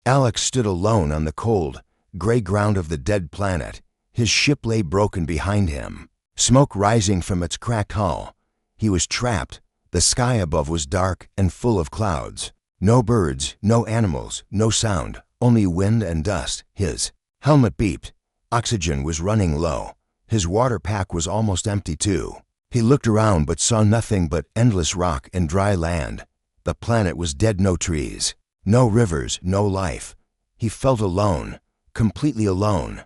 Alex stood alone on the cold, gray ground of the dead planet. His ship lay broken behind him, smoke rising from its cracked hull. He was trapped. The sky above was dark and full of clouds. No birds, no animals, no sound, only wind and dust. His helmet beeped. Oxygen was running low. His water pack was almost empty too. He looked around but saw nothing but endless rock and dry land. The planet was dead, no trees, no rivers, no life. He felt alone, completely alone.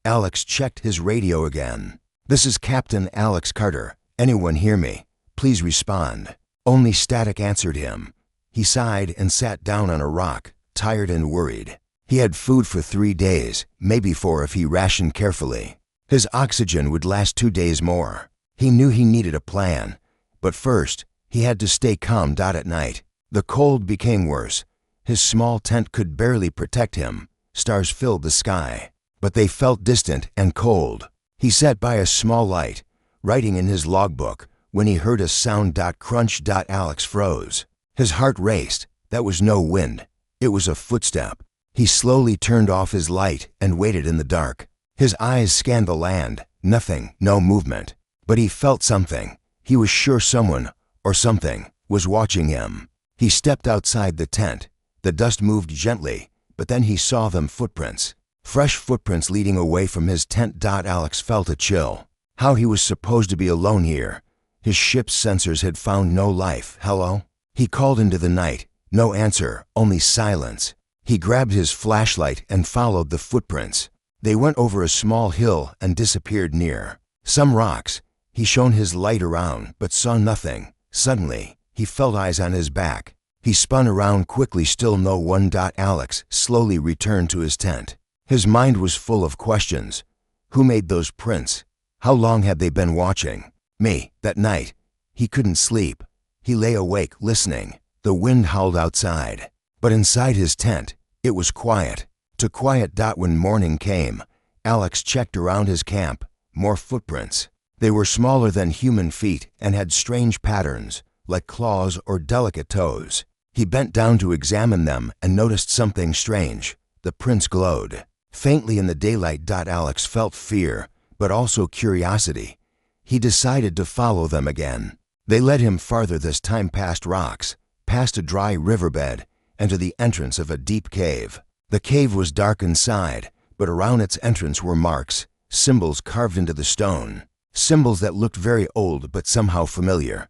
Alex checked his radio again. "This is Captain Alex Carter. Anyone hear me? Please respond." Only static answered him. He sighed and sat down on a rock, tired and worried. He had food for 3 days, maybe 4 if he rationed carefully. His oxygen would last 2 days more. He knew he needed a plan. But first, he had to stay calm. At night, the cold became worse. His small tent could barely protect him. Stars filled the sky, but they felt distant and cold. He sat by a small light, writing in his logbook, when he heard a sound. Crunch. Alex froze. His heart raced. That was no wind. It was a footstep. He slowly turned off his light and waited in the dark. His eyes scanned the land. Nothing, no movement. But he felt something. He was sure someone, or something, was watching him. He stepped outside the tent. The dust moved gently, but then he saw them footprints. Fresh footprints leading away from his tent. Alex felt a chill. How he was supposed to be alone here. His ship's sensors had found no life. Hello? He called into the night. No answer, only silence. He grabbed his flashlight and followed the footprints. They went over a small hill and disappeared near some rocks. He shone his light around, but saw nothing. Suddenly, he felt eyes on his back. He spun around quickly, still no one. Alex slowly returned to his tent. His mind was full of questions. Who made those prints? How long had they been watching me? That night, he couldn't sleep. He lay awake, listening. The wind howled outside, but inside his tent, it was quiet. Too quiet. When morning came, Alex checked around his camp. More footprints. They were smaller than human feet and had strange patterns, like claws or delicate toes. He bent down to examine them and noticed something strange. The prints glowed faintly in the daylight. Alex felt fear, but also curiosity. He decided to follow them again. They led him farther, this time past rocks, past a dry riverbed, and to the entrance of a deep cave. The cave was dark inside, but around its entrance were marks, symbols carved into the stone. Symbols that looked very old but somehow familiar.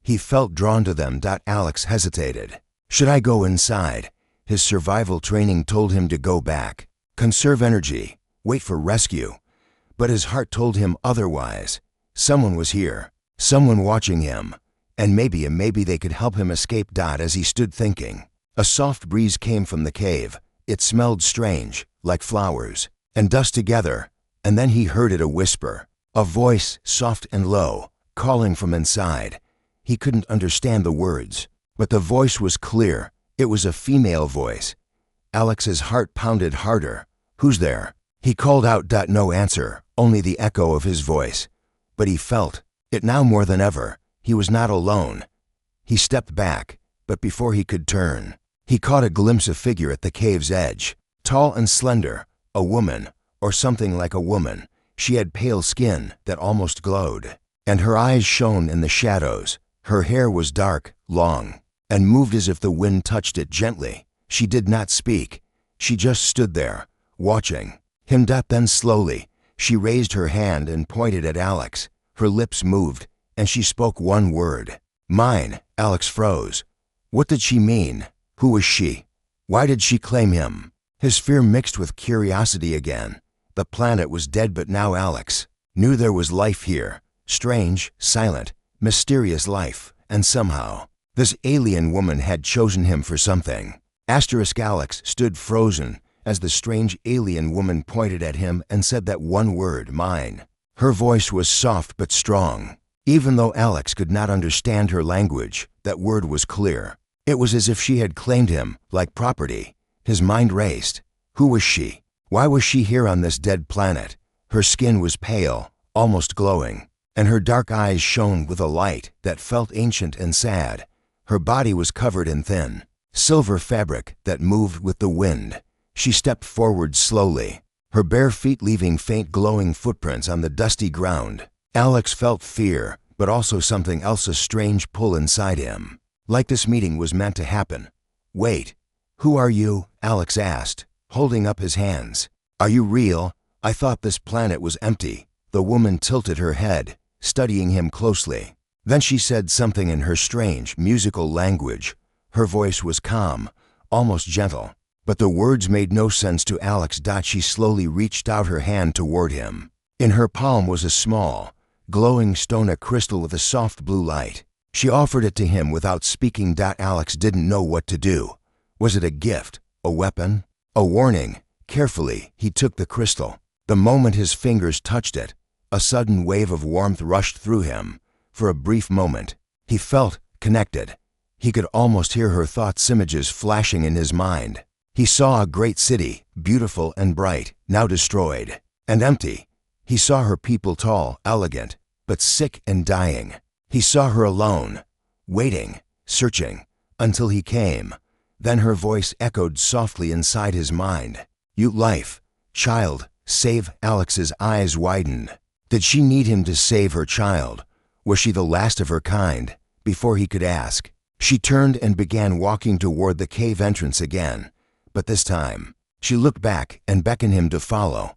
He felt drawn to them. Alex hesitated. Should I go inside? His survival training told him to go back. Conserve energy. Wait for rescue. But his heart told him otherwise. Someone was here. Someone watching him. And maybe they could help him escape. As he stood thinking, a soft breeze came from the cave. It smelled strange, like flowers and dust together. And then he heard it, a whisper. A voice, soft and low, calling from inside. He couldn't understand the words, but the voice was clear. It was a female voice. Alex's heart pounded harder. "Who's there?" He called out. No answer, only the echo of his voice. But he felt it now more than ever. He was not alone. He stepped back, but before he could turn, he caught a glimpse of a figure at the cave's edge. Tall and slender, a woman, or something like a woman. She had pale skin that almost glowed, and her eyes shone in the shadows. Her hair was dark, long, and moved as if the wind touched it gently. She did not speak. She just stood there, watching him. Then slowly, she raised her hand and pointed at Alex. Her lips moved, and she spoke one word. "Mine." Alex froze. What did she mean? Who was she? Why did she claim him? His fear mixed with curiosity again. The planet was dead, but now Alex knew there was life here. Strange, silent, mysterious life. And somehow, this alien woman had chosen him for something. Alex stood frozen as the strange alien woman pointed at him and said that one word, "Mine." Her voice was soft but strong. Even though Alex could not understand her language, that word was clear. It was as if she had claimed him, like property. His mind raced. Who was she? Why was she here on this dead planet? Her skin was pale, almost glowing, and her dark eyes shone with a light that felt ancient and sad. Her body was covered in thin, silver fabric that moved with the wind. She stepped forward slowly, her bare feet leaving faint glowing footprints on the dusty ground. Alex felt fear, but also something else, a strange pull inside him. Like this meeting was meant to happen. "Wait, who are you?" Alex asked, holding up his hands. "Are you real? I thought this planet was empty." The woman tilted her head, studying him closely. Then she said something in her strange, musical language. Her voice was calm, almost gentle, but the words made no sense to Alex. She slowly reached out her hand toward him. In her palm was a small, glowing stone, a crystal with a soft blue light. She offered it to him without speaking. Alex didn't know what to do. Was it a gift, a weapon, a warning? Carefully, he took the crystal. The moment his fingers touched it, a sudden wave of warmth rushed through him. For a brief moment, he felt connected. He could almost hear her thoughts, images flashing in his mind. He saw a great city, beautiful and bright, now destroyed and empty. He saw her people, tall, elegant, but sick and dying. He saw her alone, waiting, searching, until he came. Then her voice echoed softly inside his mind. "You life, child, save." Alex's eyes widened. Did she need him to save her child? Was she the last of her kind? Before he could ask, she turned and began walking toward the cave entrance again. But this time, she looked back and beckoned him to follow.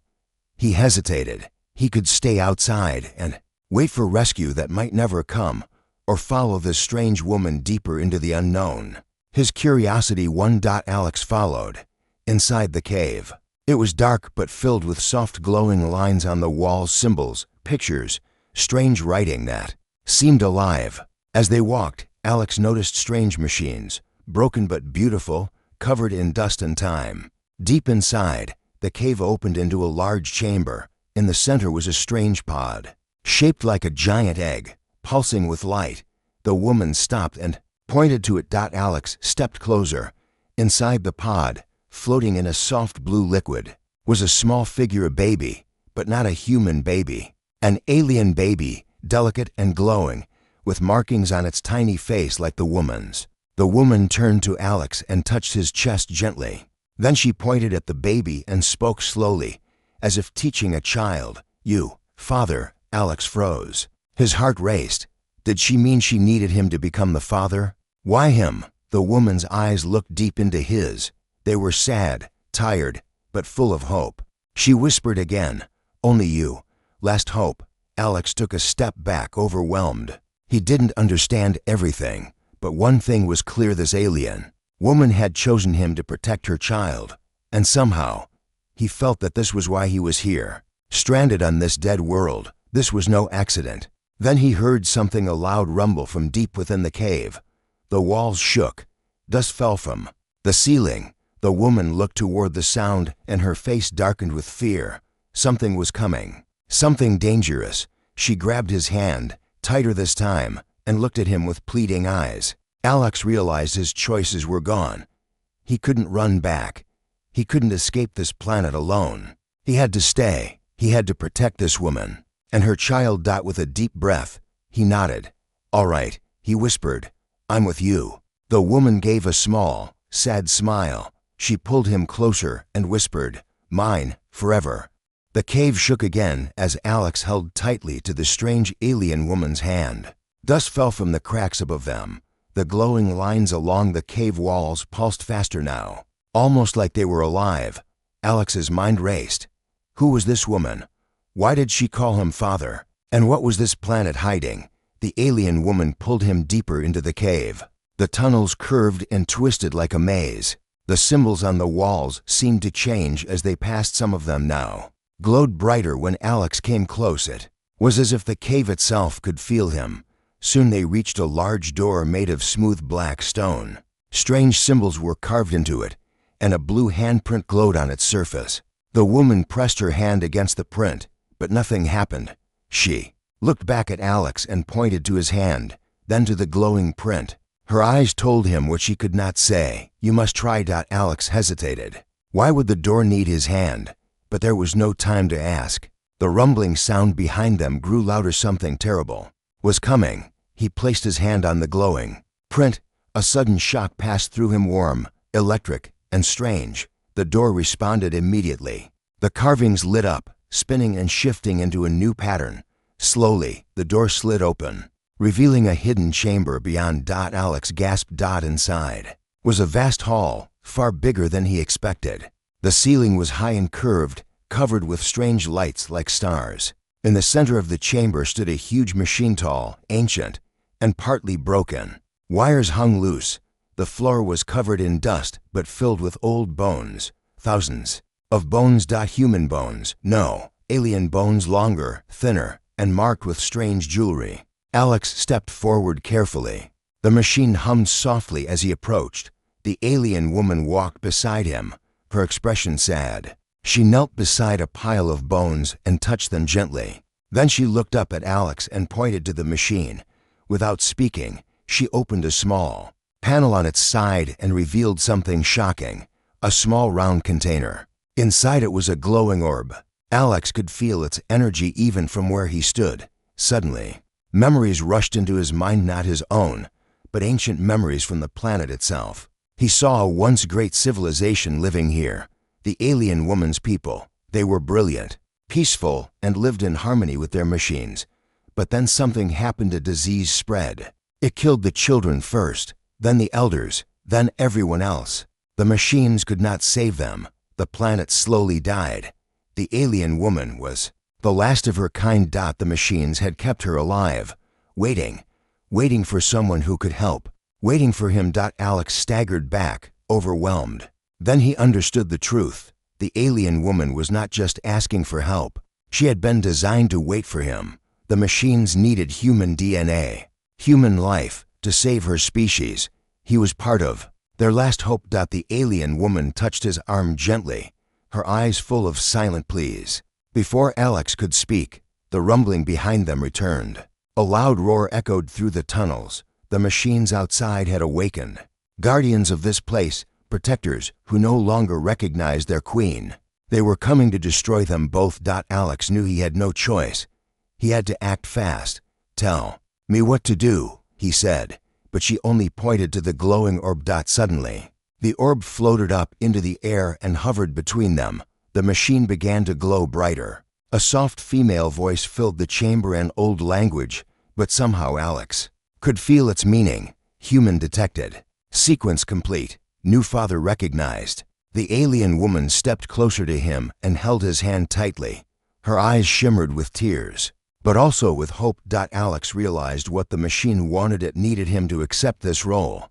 He hesitated. He could stay outside and wait for rescue that might never come, or follow this strange woman deeper into the unknown. His curiosity won. Alex followed. Inside the cave, it was dark but filled with soft glowing lines on the walls, symbols, pictures, strange writing that seemed alive. As they walked, Alex noticed strange machines, broken but beautiful, covered in dust and time. Deep inside, the cave opened into a large chamber. In the center was a strange pod, shaped like a giant egg, pulsing with light. The woman stopped and pointed to it. Alex stepped closer. Inside the pod, floating in a soft blue liquid, was a small figure, a baby, but not a human baby. An alien baby, delicate and glowing, with markings on its tiny face like the woman's. The woman turned to Alex and touched his chest gently. Then she pointed at the baby and spoke slowly, as if teaching a child. "You, father." Alex froze. His heart raced. Did she mean she needed him to become the father? Why him? The woman's eyes looked deep into his. They were sad, tired, but full of hope. She whispered again, "Only you. Last hope." Alex took a step back, overwhelmed. He didn't understand everything, but one thing was clear: this alien woman had chosen him to protect her child, and somehow, he felt that this was why he was here, stranded on this dead world. This was no accident. Then he heard something, a loud rumble from deep within the cave. The walls shook. Dust fell from the ceiling. The woman looked toward the sound, and her face darkened with fear. Something was coming. Something dangerous. She grabbed his hand, tighter this time, and looked at him with pleading eyes. Alex realized his choices were gone. He couldn't run back. He couldn't escape this planet alone. He had to stay. He had to protect this woman and her child. With a deep breath, he nodded. "All right," he whispered. "I'm with you." The woman gave a small, sad smile. She pulled him closer and whispered, "Mine, forever." The cave shook again as Alex held tightly to the strange alien woman's hand. Dust fell from the cracks above them. The glowing lines along the cave walls pulsed faster now, almost like they were alive. Alex's mind raced. Who was this woman? Why did she call him father? And what was this planet hiding? The alien woman pulled him deeper into the cave. The tunnels curved and twisted like a maze. The symbols on the walls seemed to change as they passed. Some of them now glowed brighter when Alex came close. It was as if the cave itself could feel him. Soon they reached a large door made of smooth black stone. Strange symbols were carved into it, and a blue handprint glowed on its surface. The woman pressed her hand against the print, but nothing happened. She looked back at Alex and pointed to his hand, then to the glowing print. Her eyes told him what she could not say. "You must try." Alex hesitated. Why would the door need his hand? But there was no time to ask. The rumbling sound behind them grew louder. Something terrible was coming. He placed his hand on the glowing print. A sudden shock passed through him, warm, electric, and strange. The door responded immediately. The carvings lit up, spinning and shifting into a new pattern. Slowly, the door slid open, revealing a hidden chamber beyond. Alex gasped. Inside was a vast hall, far bigger than he expected. The ceiling was high and curved, covered with strange lights like stars. In the center of the chamber stood a huge machine, tall, ancient, and partly broken. Wires hung loose. The floor was covered in dust but filled with old bones, thousands of bones. Human bones, no, alien bones, longer, thinner, and marked with strange jewelry. Alex stepped forward carefully. The machine hummed softly as he approached. The alien woman walked beside him, her expression sad. She knelt beside a pile of bones and touched them gently. Then she looked up at Alex and pointed to the machine. Without speaking, she opened a small panel on its side and revealed something shocking, a small round container. Inside it was a glowing orb. Alex could feel its energy even from where he stood. Suddenly, memories rushed into his mind, not his own, but ancient memories from the planet itself. He saw a once great civilization living here, the alien woman's people. They were brilliant, peaceful, and lived in harmony with their machines. But then something happened. A disease spread. It killed the children first, then the elders, then everyone else. The machines could not save them. The planet slowly died. The alien woman was the last of her kind. The machines had kept her alive, waiting for someone who could help, waiting for him. Alex staggered back, overwhelmed. Then he understood the truth. The alien woman was not just asking for help. She had been designed to wait for him. The machines needed human DNA, human life, to save her species. He was part of their last hope. The alien woman touched his arm gently, her eyes full of silent pleas. Before Alex could speak, the rumbling behind them returned. A loud roar echoed through the tunnels. The machines outside had awakened. Guardians of this place, protectors who no longer recognized their queen. They were coming to destroy them both. Alex knew he had no choice. He had to act fast. "Tell me what to do," he said, but she only pointed to the glowing orb. Suddenly, the orb floated up into the air and hovered between them. The machine began to glow brighter. A soft female voice filled the chamber, an old language, but somehow Alex could feel its meaning. Human detected. Sequence complete. New father recognized. The alien woman stepped closer to him and held his hand tightly. Her eyes shimmered with tears, but also with hope. Alex realized what the machine wanted. It needed him to accept this role,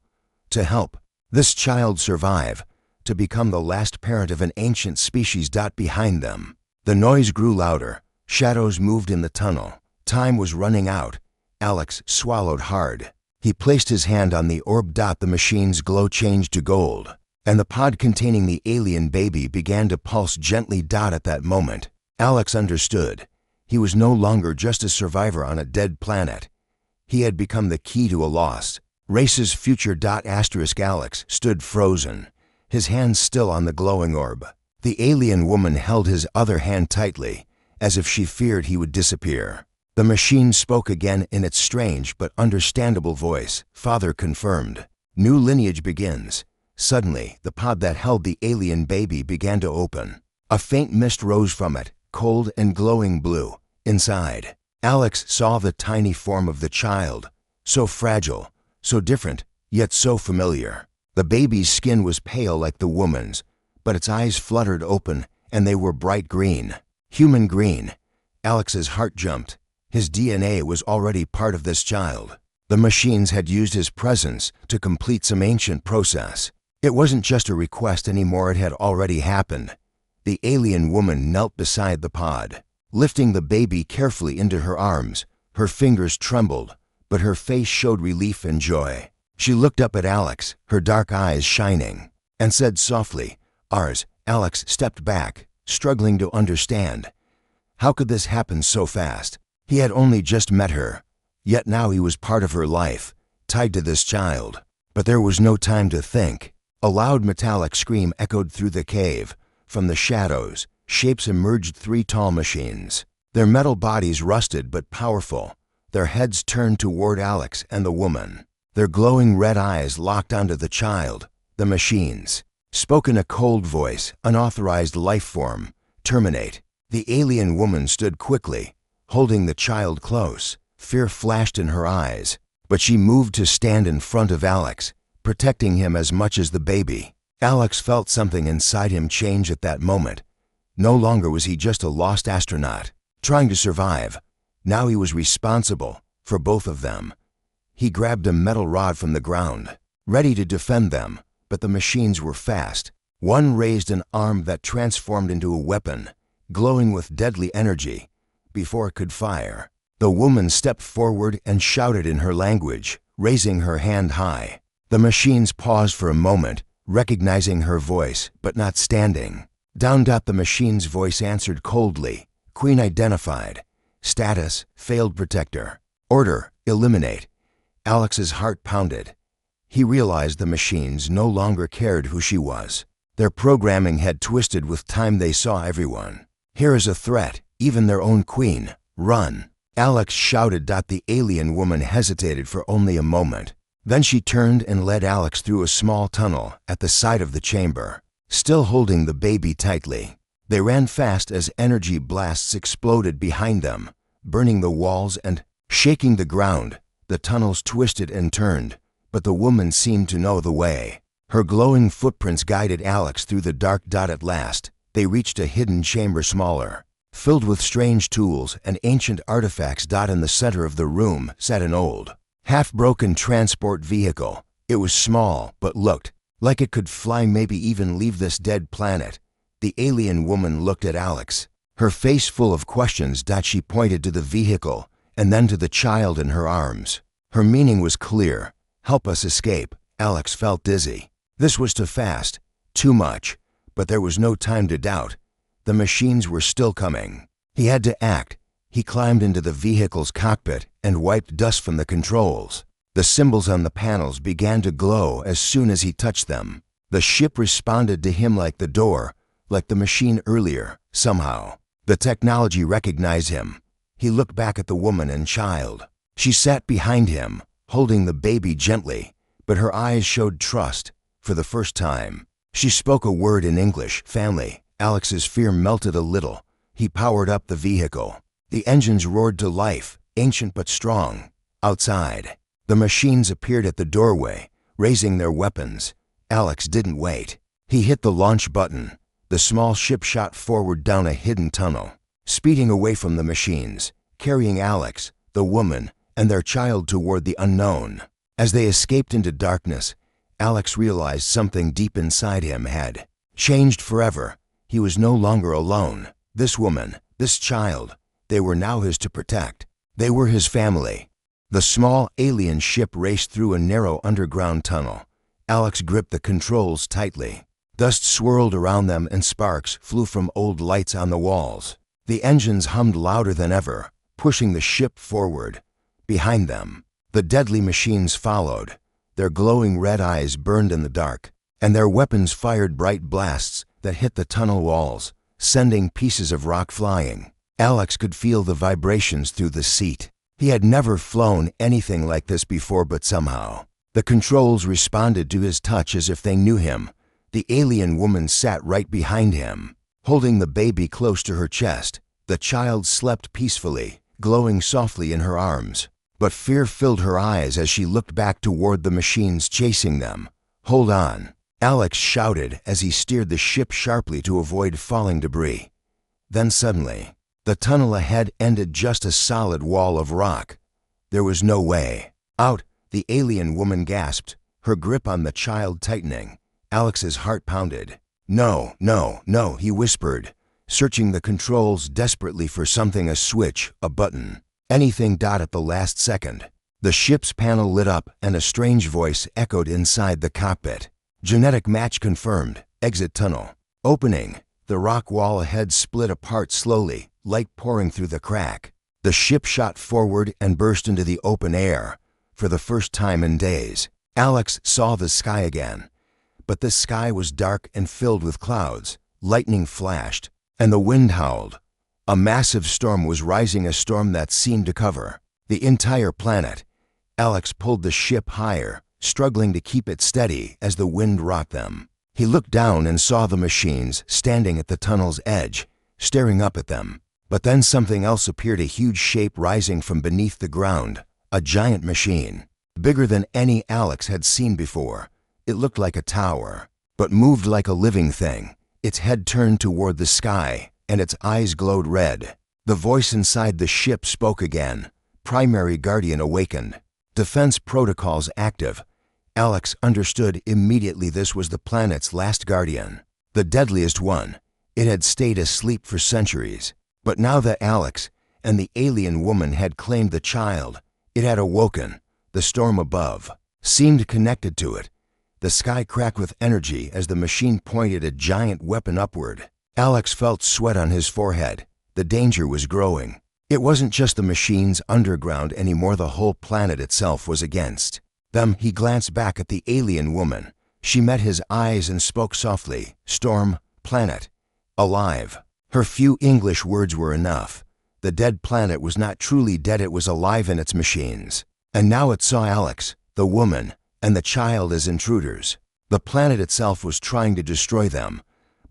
to help this child survive, to become the last parent of an ancient species. Behind them, the noise grew louder. Shadows moved in the tunnel. Time was running out. Alex swallowed hard. He placed his hand on the orb. The machine's glow changed to gold, and the pod containing the alien baby began to pulse gently. At that moment, Alex understood. He was no longer just a survivor on a dead planet. He had become the key to a lost race's future. Alex stood frozen, his hands still on the glowing orb. The alien woman held his other hand tightly, as if she feared he would disappear. The machine spoke again in its strange but understandable voice. "Father confirmed. New lineage begins." Suddenly, the pod that held the alien baby began to open. A faint mist rose from it, cold and glowing blue. Inside, Alex saw the tiny form of the child, so fragile, so different, yet so familiar. The baby's skin was pale like the woman's, but its eyes fluttered open, and they were bright green. Human green. Alex's heart jumped. His DNA was already part of this child. The machines had used his presence to complete some ancient process. It wasn't just a request anymore, it had already happened. The alien woman knelt beside the pod, lifting the baby carefully into her arms. Her fingers trembled, but her face showed relief and joy. She looked up at Alex, her dark eyes shining, and said softly, "Ours." Alex stepped back, struggling to understand. How could this happen so fast? He had only just met her, yet now he was part of her life, tied to this child. But there was no time to think. A loud metallic scream echoed through the cave. From the shadows, shapes emerged. 3 tall machines. Their metal bodies rusted but powerful, their heads turned toward Alex and the woman. Their glowing red eyes locked onto the child. The machines spoke in a cold voice, unauthorized life form, terminate. The alien woman stood quickly, holding the child close. Fear flashed in her eyes, but she moved to stand in front of Alex, protecting him as much as the baby. Alex felt something inside him change at that moment. No longer was he just a lost astronaut, trying to survive. Now he was responsible for both of them. He grabbed a metal rod from the ground, ready to defend them, but the machines were fast. One raised an arm that transformed into a weapon, glowing with deadly energy. Before it could fire, the woman stepped forward and shouted in her language, raising her hand high. The machines paused for a moment, recognizing her voice, but not standing. Down. The machine's voice answered coldly. Queen identified. Status, failed protector. Order, eliminate. Alex's heart pounded. He realized the machines no longer cared who she was. Their programming had twisted with time. They saw everyone here as a threat, even their own queen. Run! Alex shouted. The alien woman hesitated for only a moment. Then she turned and led Alex through a small tunnel at the side of the chamber, still holding the baby tightly. They ran fast as energy blasts exploded behind them, burning the walls and shaking the ground. The tunnels twisted and turned, but the woman seemed to know the way. Her glowing footprints guided Alex through the dark. At last, they reached a hidden chamber smaller, filled with strange tools and ancient artifacts. In the center of the room sat an old, half-broken transport vehicle. It was small, but looked like it could fly, maybe even leave this dead planet. The alien woman looked at Alex, her face full of questions. She pointed to the vehicle and then to the child in her arms. Her meaning was clear. Help us escape. Alex felt dizzy. This was too fast, too much, but there was no time to doubt. The machines were still coming. He had to act. He climbed into the vehicle's cockpit and wiped dust from the controls. The symbols on the panels began to glow as soon as he touched them. The ship responded to him like the door, like the machine earlier. Somehow, the technology recognized him. He looked back at the woman and child. She sat behind him, holding the baby gently, but her eyes showed trust. For the first time, she spoke a word in English. Family. Alex's fear melted a little. He powered up the vehicle. The engines roared to life, ancient but strong. Outside, the machines appeared at the doorway, raising their weapons. Alex didn't wait. He hit the launch button. The small ship shot forward down a hidden tunnel, speeding away from the machines, carrying Alex, the woman, and their child toward the unknown. As they escaped into darkness, Alex realized something deep inside him had changed forever. He was no longer alone. This woman, this child, they were now his to protect. They were his family. The small alien ship raced through a narrow underground tunnel. Alex gripped the controls tightly. Dust swirled around them and sparks flew from old lights on the walls. The engines hummed louder than ever, pushing the ship forward. Behind them, the deadly machines followed. Their glowing red eyes burned in the dark, and their weapons fired bright blasts that hit the tunnel walls, sending pieces of rock flying. Alex could feel the vibrations through the seat. He had never flown anything like this before, but somehow, the controls responded to his touch as if they knew him. The alien woman sat right behind him, holding the baby close to her chest. The child slept peacefully, glowing softly in her arms. But fear filled her eyes as she looked back toward the machines chasing them. Hold on, Alex shouted as he steered the ship sharply to avoid falling debris. Then suddenly, the tunnel ahead ended just a solid wall of rock. There was no way out. The alien woman gasped, her grip on the child tightening. Alex's heart pounded. No, no, no, he whispered, searching the controls desperately for something, a switch, a button, anything. At the last second, the ship's panel lit up and a strange voice echoed inside the cockpit. Genetic match confirmed. Exit tunnel. Opening. The rock wall ahead split apart slowly, light pouring through the crack. The ship shot forward and burst into the open air. For the first time in days, Alex saw the sky again. But the sky was dark and filled with clouds. Lightning flashed, and the wind howled. A massive storm was rising, a storm that seemed to cover the entire planet. Alex pulled the ship higher, struggling to keep it steady as the wind rocked them. He looked down and saw the machines standing at the tunnel's edge, staring up at them. But then something else appeared, a huge shape rising from beneath the ground, a giant machine, bigger than any Alex had seen before. It looked like a tower, but moved like a living thing. Its head turned toward the sky, and its eyes glowed red. The voice inside the ship spoke again. Primary Guardian awakened. Defense protocols active. Alex understood immediately this was the planet's last Guardian, the deadliest one. It had stayed asleep for centuries. But now that Alex and the alien woman had claimed the child, it had awoken. The storm above seemed connected to it. The sky cracked with energy as the machine pointed a giant weapon upward. Alex felt sweat on his forehead. The danger was growing. It wasn't just the machine's underground anymore, the whole planet itself was against them. He glanced back at the alien woman. She met his eyes and spoke softly. Storm, planet, alive. Her few English words were enough. The dead planet was not truly dead, it was alive in its machines. And now it saw Alex, the woman, and the child as intruders. The planet itself was trying to destroy them,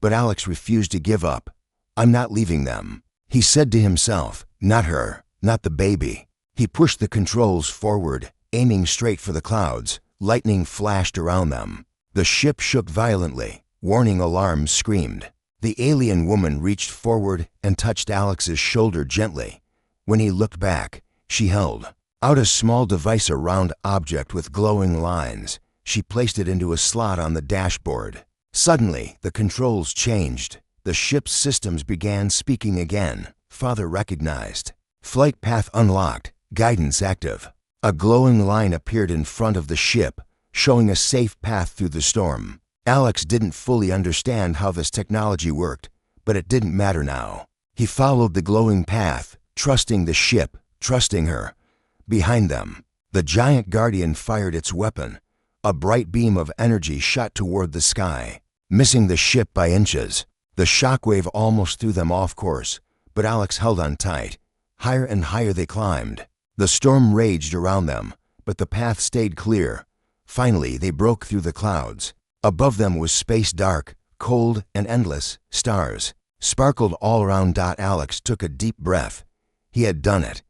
but Alex refused to give up. I'm not leaving them, he said to himself. Not her, not the baby. He pushed the controls forward, aiming straight for the clouds. Lightning flashed around them. The ship shook violently. Warning alarms screamed. The alien woman reached forward and touched Alex's shoulder gently. When he looked back, she held out a small device, a round object with glowing lines. She placed it into a slot on the dashboard. Suddenly, the controls changed. The ship's systems began speaking again. Father recognized. Flight path unlocked. Guidance active. A glowing line appeared in front of the ship, showing a safe path through the storm. Alex didn't fully understand how this technology worked, but it didn't matter now. He followed the glowing path, trusting the ship, trusting her. Behind them, the giant Guardian fired its weapon. A bright beam of energy shot toward the sky, missing the ship by inches. The shockwave almost threw them off course, but Alex held on tight. Higher and higher they climbed. The storm raged around them, but the path stayed clear. Finally, they broke through the clouds. Above them was space, dark, cold, and endless. Stars sparkled all around. Alex took a deep breath. He had done it.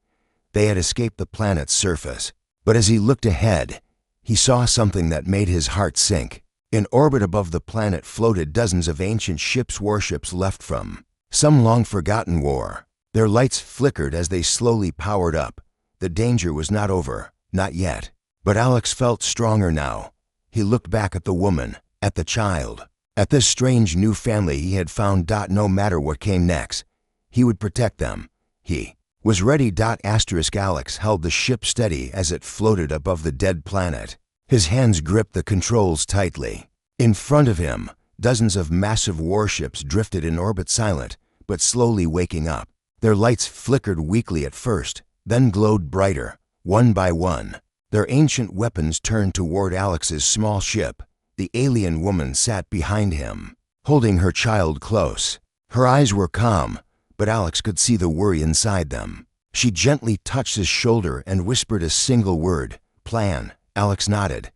They had escaped the planet's surface. But as he looked ahead, he saw something that made his heart sink. In orbit above the planet floated dozens of ancient ships, warships left from some long-forgotten war. Their lights flickered as they slowly powered up. The danger was not over, not yet. But Alex felt stronger now. He looked back at the woman, at the child, at this strange new family he had found. No matter what came next, he would protect them. He was ready. Alex held the ship steady as it floated above the dead planet. His hands gripped the controls tightly. In front of him, dozens of massive warships drifted in orbit, silent, but slowly waking up. Their lights flickered weakly at first, then glowed brighter, one by one. Their ancient weapons turned toward Alex's small ship. The alien woman sat behind him, holding her child close. Her eyes were calm, but Alex could see the worry inside them. She gently touched his shoulder and whispered a single word, plan. Alex nodded.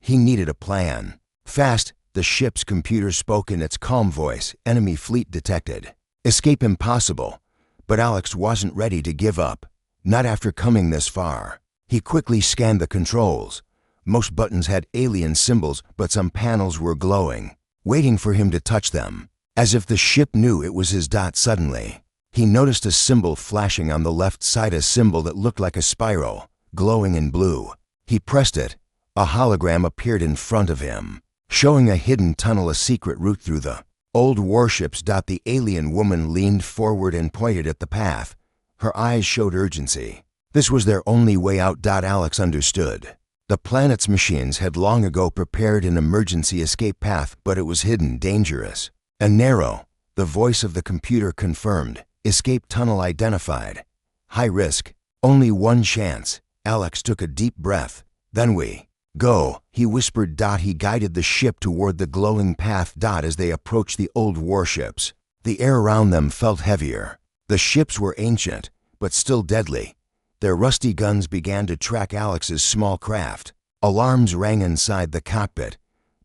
He needed a plan. Fast, the ship's computer spoke in its calm voice. Enemy fleet detected. Escape impossible. But Alex wasn't ready to give up. Not after coming this far. He quickly scanned the controls. Most buttons had alien symbols, but some panels were glowing, waiting for him to touch them. As if the ship knew it was his. Suddenly, he noticed a symbol flashing on the left side, a symbol that looked like a spiral, glowing in blue. He pressed it. A hologram appeared in front of him, showing a hidden tunnel, a secret route through the old warships. The alien woman leaned forward and pointed at the path. Her eyes showed urgency. This was their only way out. Alex understood. The planet's machines had long ago prepared an emergency escape path, but it was hidden, dangerous, and narrow. The voice of the computer confirmed. Escape tunnel identified. High risk. Only one chance. Alex took a deep breath. Then we go, he whispered. He guided the ship toward the glowing path. As they approached the old warships, the air around them felt heavier. The ships were ancient, but still deadly. Their rusty guns began to track Alex's small craft. Alarms rang inside the cockpit.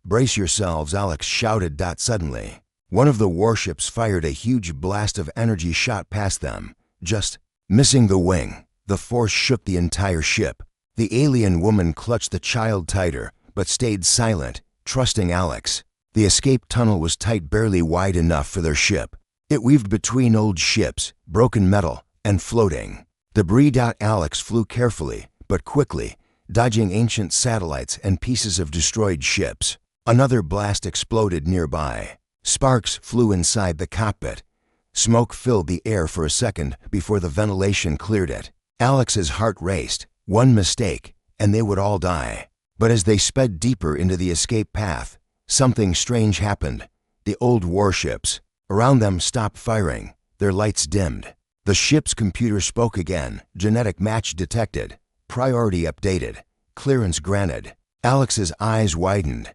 "Brace yourselves," Alex shouted. Suddenly, one of the warships fired a huge blast of energy shot past them, just missing the wing. The force shook the entire ship. The alien woman clutched the child tighter, but stayed silent, trusting Alex. The escape tunnel was tight, barely wide enough for their ship. It weaved between old ships, broken metal, and floating debris. Alex flew carefully, but quickly, dodging ancient satellites and pieces of destroyed ships. Another blast exploded nearby. Sparks flew inside the cockpit. Smoke filled the air for a second before the ventilation cleared it. Alex's heart raced. One mistake, and they would all die. But as they sped deeper into the escape path, something strange happened. The old warships around them stopped firing. Their lights dimmed. The ship's computer spoke again. "Genetic match detected. Priority updated. Clearance granted." Alex's eyes widened.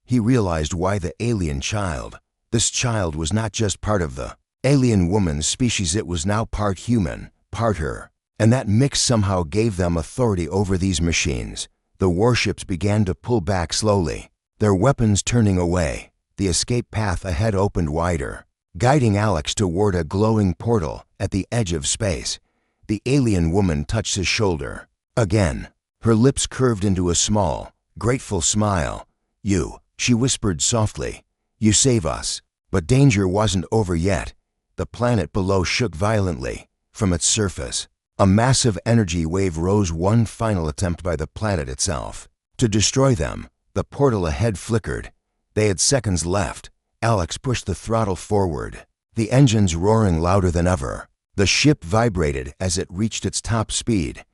He realized why the alien child. This child was not just part of the alien woman's species, it was now part human, part her. And that mix somehow gave them authority over these machines. The warships began to pull back slowly, their weapons turning away. The escape path ahead opened wider, guiding Alex toward a glowing portal at the edge of space. The alien woman touched his shoulder. Again, her lips curved into a small, grateful smile. "You," she whispered softly, "you save us." But danger wasn't over yet. The planet below shook violently. From its surface, a massive energy wave rose, one final attempt by the planet itself to destroy them. The portal ahead flickered. They had seconds left. Alex pushed the throttle forward, the engines roaring louder than ever. The ship vibrated as it reached its top speed.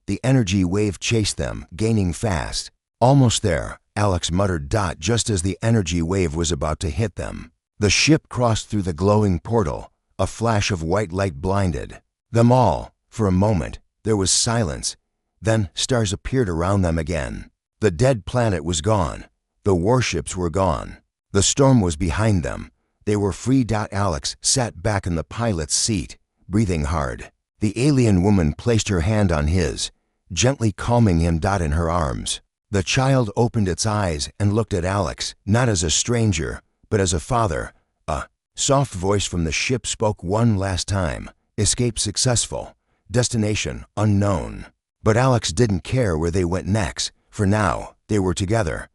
The energy wave chased them, gaining fast. "Almost there," Alex muttered. Just as the energy wave was about to hit them, the ship crossed through the glowing portal. A flash of white light blinded them all. For a moment, there was silence. Then stars appeared around them again. The dead planet was gone. The warships were gone. The storm was behind them. They were free. Alex sat back in the pilot's seat, breathing hard. The alien woman placed her hand on his, gently calming him. In her arms, the child opened its eyes and looked at Alex, not as a stranger, but as a father. A soft voice from the ship spoke one last time. "Escape successful. Destination unknown." But Alex didn't care where they went next. For now, they were together.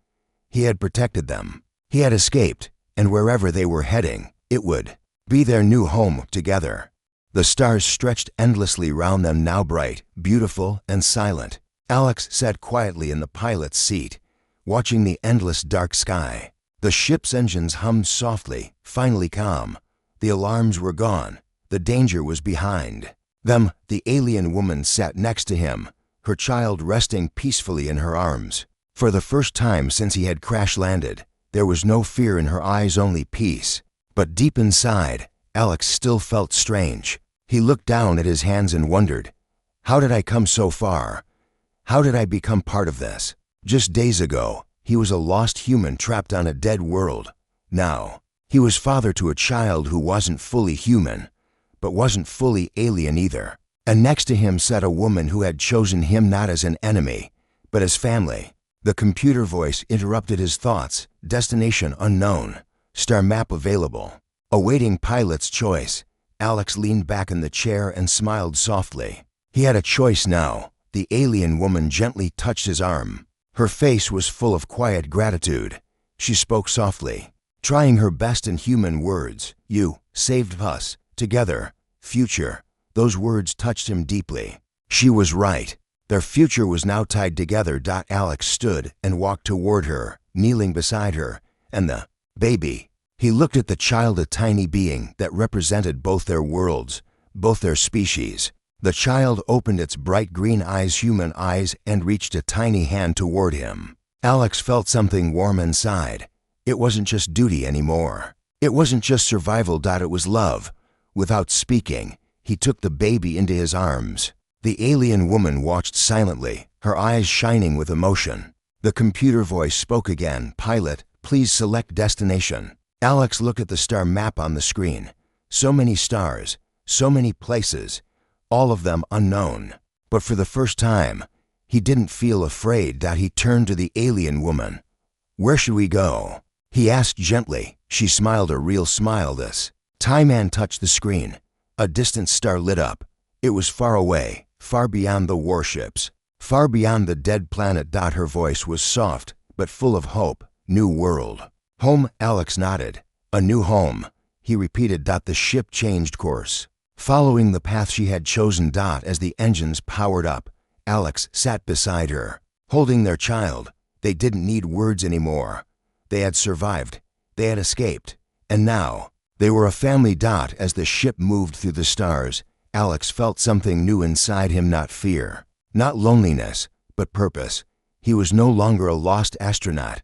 He had protected them. He had escaped, and wherever they were heading, it would be their new home together. The stars stretched endlessly round them, now bright, beautiful, and silent. Alex sat quietly in the pilot's seat, watching the endless dark sky. The ship's engines hummed softly, finally calm. The alarms were gone. The danger was behind them. The alien woman sat next to him, her child resting peacefully in her arms. For the first time since he had crash-landed, there was no fear in her eyes, only peace. But deep inside, Alex still felt strange. He looked down at his hands and wondered, how did I come so far? How did I become part of this? Just days ago, he was a lost human trapped on a dead world. Now, he was father to a child who wasn't fully human, but wasn't fully alien either. And next to him sat a woman who had chosen him not as an enemy, but as family. The computer voice interrupted his thoughts. Destination unknown. Star map available. Awaiting pilot's choice. Alex leaned back in the chair and smiled softly. He had a choice now. The alien woman gently touched his arm. Her face was full of quiet gratitude. She spoke softly, trying her best in human words. "You saved us. Together. Future." Those words touched him deeply. She was right. Their future was now tied together. Alex stood and walked toward her, kneeling beside her, and the baby. He looked at the child, a tiny being that represented both their worlds, both their species. The child opened its bright green eyes, human eyes, and reached a tiny hand toward him. Alex felt something warm inside. It wasn't just duty anymore. It wasn't just survival. It was love. Without speaking, he took the baby into his arms. The alien woman watched silently, her eyes shining with emotion. The computer voice spoke again. "Pilot, please select destination." Alex looked at the star map on the screen. So many stars, so many places, all of them unknown. But for the first time, he didn't feel afraid. That he turned to the alien woman. "Where should we go?" he asked gently. She smiled a real smile. This time man touched the screen. A distant star lit up. It was far away, far beyond the warships, far beyond the dead planet. Her voice was soft, but full of hope. "New world." "Home," Alex nodded. "A new home," he repeated. The ship changed course, following the path she had chosen. As the engines powered up, Alex sat beside her, holding their child. They didn't need words anymore. They had survived. They had escaped. And now, they were a family. As the ship moved through the stars, Alex felt something new inside him. Not fear, not loneliness, but purpose. He was no longer a lost astronaut.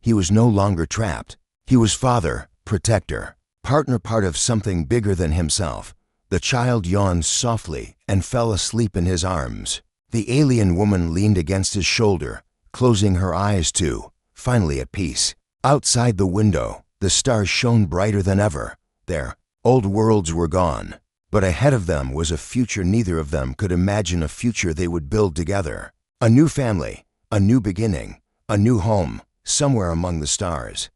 He was no longer trapped. He was father, protector, partner, part of something bigger than himself. The child yawned softly and fell asleep in his arms. The alien woman leaned against his shoulder, closing her eyes too, finally at peace. Outside the window, the stars shone brighter than ever. Their old worlds were gone, but ahead of them was a future. Neither of them could imagine a future they would build together. A new family, a new beginning, a new home, somewhere among the stars.